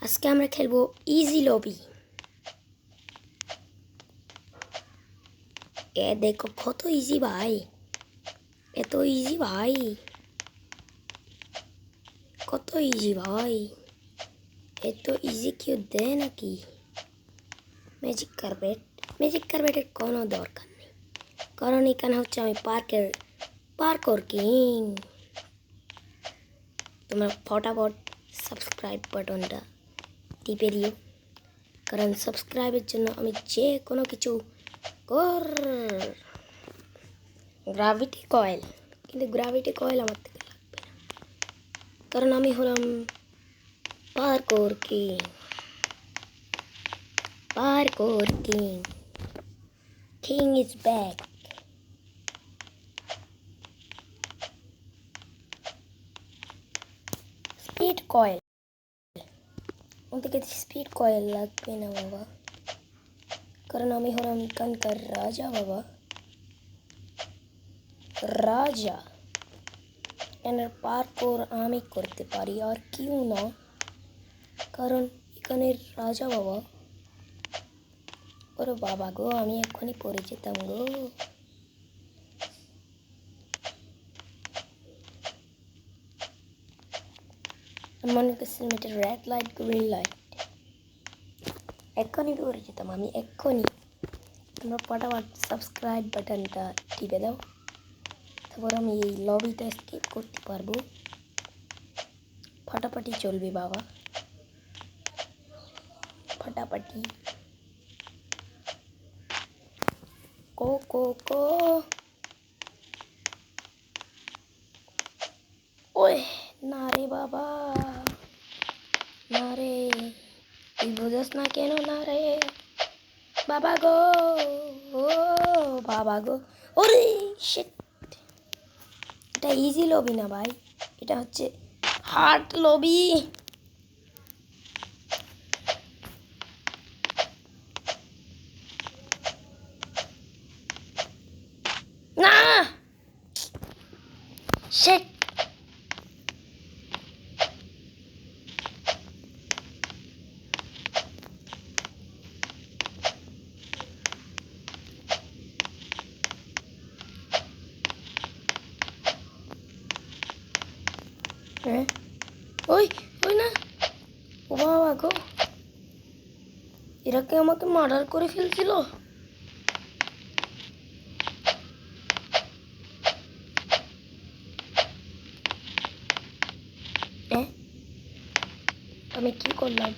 আজকে আমরা খেলবো ইজি লবি। এ দেখো কত ইজি ভাই, এত ইজি ভাই, কত ইজি ভাই, এত ইজি কেউ দেয় নাকি? ম্যাজিক কার্পেটের কোনো দরকার নেই, কারণ এখানে হচ্ছে আমি পার্কর কিং। তোমরা ফটাফট সাবস্ক্রাইব বাটনটা টিপে দিও, কারণ সাবস্ক্রাইবের জন্য আমি যে কোনো কিছু গ্রাভিটি কয়েল, কিন্তু গ্রাভিটি কয়েল আমার থেকে লাগবে না, কারণ আমি হলাম parkour king. King is back. Speed coil, আমার থেকে স্পিড কয়েল লাগবে না বাবা, কারণ আমি হলাম এখানকার রাজা বাবা, রাজা। এনার পার্কর আমি করতে পারি, আর কেউ না, কারণ এখানের রাজা বাবা। ওরে বাবা গো, আমি এক্ষুনি পড়ে যেতাম গো। মনে করছিলাম এটা রেড লাইট গ্রিন লাইট, এক্ষুনি পড়ে যেতাম আমি, এক্ষুনি। তোমরা ফটাফট সাবস্ক্রাইব বাটনটা টিপে দাও, তারপর আমি এই লবিটা স্কিপ করতে পারবো। ফাটাফাটি চলবে বাবা, ফাটাফাটি। কো কো কো, ওই না রে বাবা, না রে, তুই বুঝস না কেন না রে বাবা গো, ও বাবা গো। ওরে শিট, এটা ইজি লবি না ভাই, এটা হচ্ছে হার্ড লবি। না শিট, হ্যাঁ ওই ওই না, ও বাবা গো, এরা কি আমাকে মার্ডার করে ফেলছিল? হ্যাঁ, আমি কি করলাম?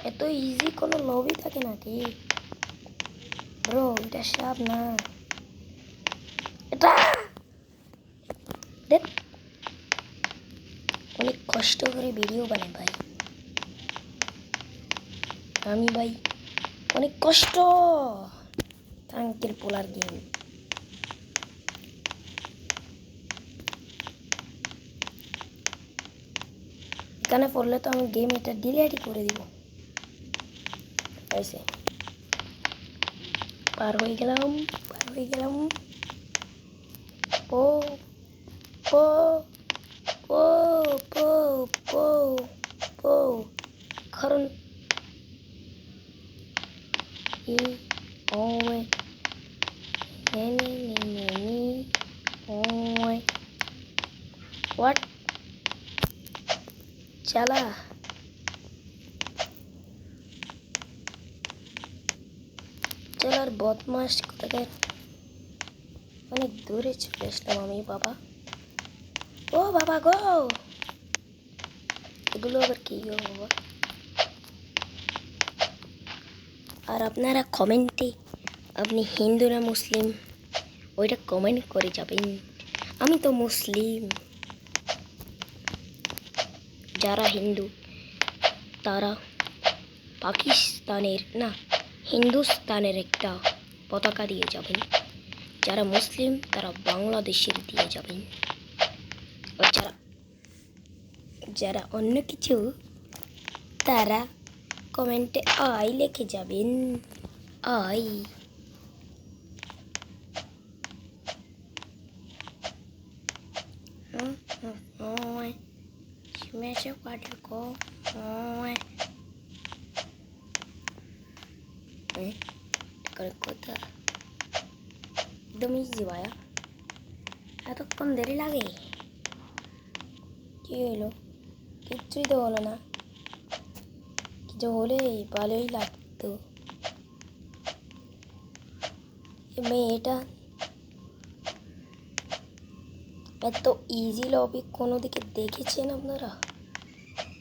এত ইজি কোনো লবি থাকে নাকি ব্রো? এটা সাপ না, এটা দেখ, অনেক কষ্ট করে ভিডিও বানাই ভাই আমি, ভাই অনেক কষ্ট। ট্রাঙ্কের পোলার গেম, এখানে পড়লে তো আমি গেম এটা ডিলিটই করে দিব। এসে পার হয়ে গেলাম। ও ও ও ও ও ও, কারণ ই ও হোয়াট চালা, চালার বদমাস কোথাকার, অনেক দূরে চলে আসলাম আমি বাবা। ও বাবা গো, এগুলো আবার কি গো বাবা? আর আপনারা কমেন্টে আপনি হিন্দু না মুসলিম ওইটা কমেন্ট করে যাবেন। আমি তো মুসলিম। যারা হিন্দু তারা পাকিস্তানের না, হিন্দুস্তানের একটা পতাকা দিয়ে যাবেন। যারা মুসলিম তারা বাংলাদেশের দিয়ে যাবেন। আর যারা অন্য কিছু তারা কমেন্টে আই লিখে যাবেন, আই। se cuadrico. করে কথা একদম ইজি ভাইয়া, এতক্ষণ দেরি লাগে? কি হলো? কিচ্ছুই তো হলো না। কিছু হলে ভালোই লাগতো। মেয়েটা এত ইজি লবি কোনো দিকে দেখেছেন আপনারা?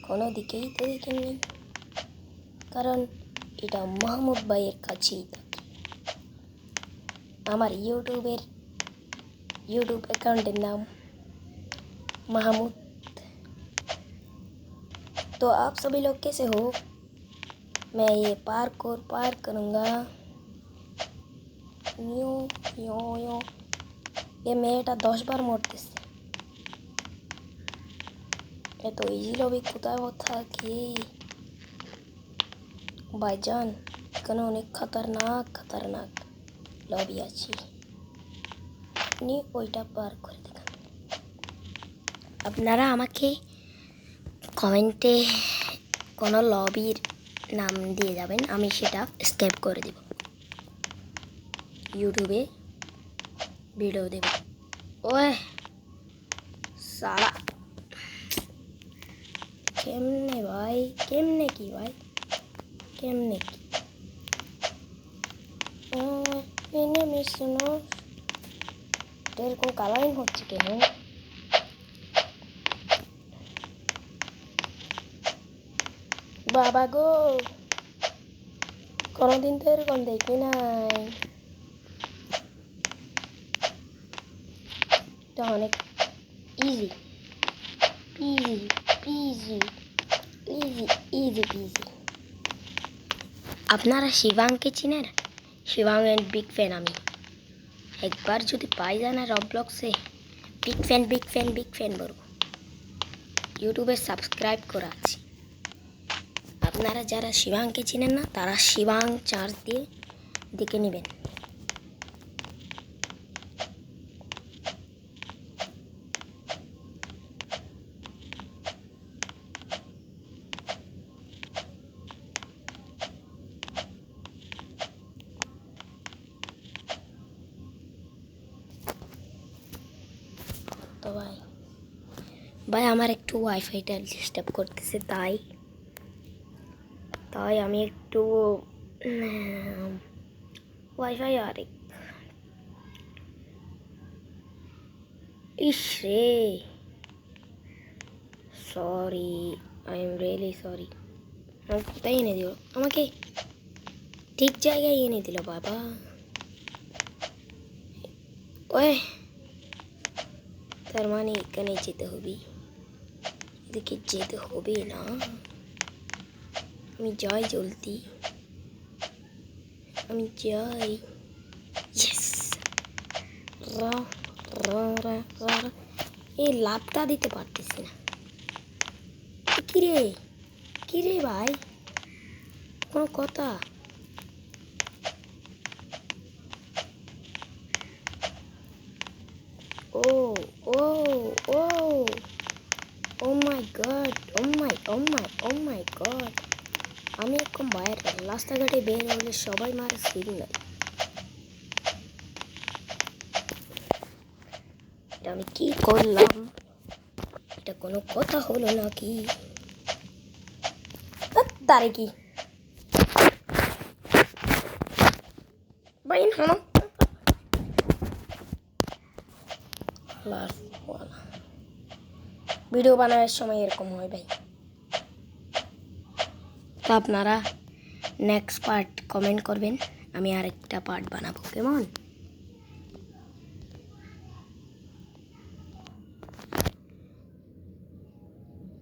কোনো দিকেই তো দেখেননি, কারণ এটা মাহমুদ ভাইয়ের কাছেই থাকে। আমার यूट्यूब अकाउंट नाम महमूद। तो आप सभी लोग कैसे हो? मैं ये पार करूँगा। यूं यूं यूं ये मेटा 10 बार मरतेছে। ये तो इजी लबी কোথায় থাকে ভাইজান? এখানে অনেক খতরনাক লবি আছে, আপনি ওইটা পার করে দেখান। আপনারা আমাকে কমেন্টে কোনো লবির নাম দিয়ে যাবেন, আমি সেটা স্কেপ করে দেব, ইউটিউবে ভিডিও দেব। ওয়ে সারা কেমনে ভাই, কেমনে কি ভাই, কেমনে কি? ও এনে মিশনো এরকম কালারিং হচ্ছে কেন? বাবা গো, কোনোদিন তো এরকম দেখি নাই। এটা অনেক easy easy easy easy easy easy. আপনারা শিবাংকে চিনেন? শিবাংয়ের বিগ ফ্যান আমি। একবার যদি পাই জানা রবলক্সে বিগ ফ্যান বলবো। ইউটিউবে সাবস্ক্রাইব করা আছে। আপনারা যারা শিবাংকে চিনেন না তারা শিবাং চার্জ দিয়ে দেখে নেবেন। তো ভাই আমার একটু ওয়াইফাইটা ডিস্টার্ব করতেছে, তাই আমি একটু ওয়াইফাই ইস রে, sorry, I am really sorry. কোথায় এনে দিল আমাকে? ঠিক জায়গায় এনে দিল বাবা। ওয়ে তার মানে এখানে যেতে হবে, এদিকে যেতে হবে না। আমি যাই জলদি, আমি যাই। এই লাভটা দিতে পারতেছি না। কিরে ভাই, কোনো কথা? ও ও ও ও মাই গড, ও মাই গড। আমি এরকম বাইরে রাস্তাঘাটে বের হলে সবাই মারে সিগন্যাল। এটা আমি কি করলাম? এটা কোনো কথা হলো নাকি? তারে কি বাইন হলো ভিডিও বানানোর সময় এরকম হয় ভাই। তো আপনারা নেক্সট পার্ট কমেন্ট করবেন, আমি আরেকটা পার্ট বানাবো, কেমন?